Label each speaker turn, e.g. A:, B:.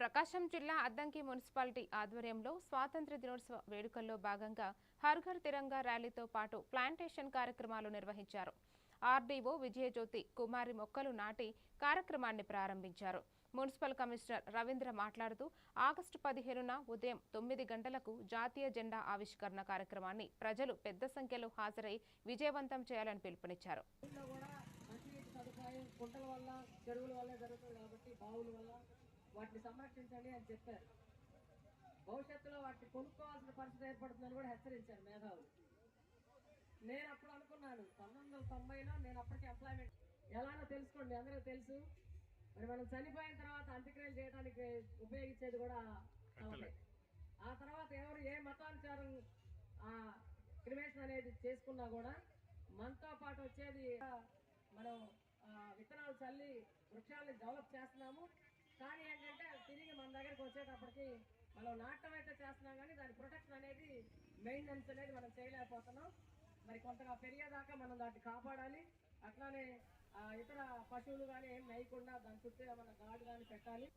A: ప్రకాశం జిల్లా అద్దంకి మున్సిపాలిటీ ఆధ్వర్యంలో స్వాతంత్ర్య దినోత్సవ వేడుకల్లో భాగంగా హర్ ఘర్ తిరంగా ర్యాలీతో పాటు ప్లాంటేషన్ కార్యక్రమాలు నిర్వహించారు. ఆర్డీఓ విజయజ్యోతి కుమారి మొక్కలు నాటి కార్యక్రమాన్ని ప్రారంభించారు. మున్సిపల్ కమిషనర్ రవీంద్ర మాట్లాడుతూ ఆగస్టు 15న ఉదయం 9 గంటలకు జాతీయ జెండా ఆవిష్కరణ కార్యక్రమాన్ని ప్రజలు పెద్ద సంఖ్యలో హాజరై విజయవంతం చేయాలని పిలుపునిచ్చారు.
B: వాటిని సంరక్షించండి అని చెప్పారు. భవిష్యత్తులో వాటిని కొనుక్కోవాల్సిన పరిస్థితి ఏర్పడుతుందని కూడా హెచ్చరించారు మేధావులు. నేను అప్పుడు అనుకున్నాను 1990లో నేను అప్పటికి ఎంప్లాయ్మెంట్ ఎలానో తెలుసుకోండి, అందరికీ తెలుసు. మరి మనం చనిపోయిన తర్వాత అంత్యక్రియలు చేయడానికి ఉపయోగించేది కూడా ఆ తర్వాత ఎవరు ఏ మతానుసారం క్రిమేషన్ అనేది చేసుకున్నా కూడా మనతో పాటు వచ్చేది మనం విత్తనాలు చల్లి వృక్షాలని డెవలప్ చేస్తున్నాము. కానీ ఏంటంటే తిరిగి మన దగ్గరికి వచ్చేటప్పటికి మనం నాటం అయితే చేస్తున్నాం, కానీ దాని ప్రొటెక్షన్ అనేది మెయింటెనెన్స్ అనేది మనం చేయలేకపోతున్నాం. మరి కొంతగా పెరిగేదాకా మనం దాన్ని కాపాడాలి. అట్లానే ఇతర పశువులు కానీ ఏం వేయకుండా దాని చుట్టూ ఏమన్నా గాడు కానీ పెట్టాలి.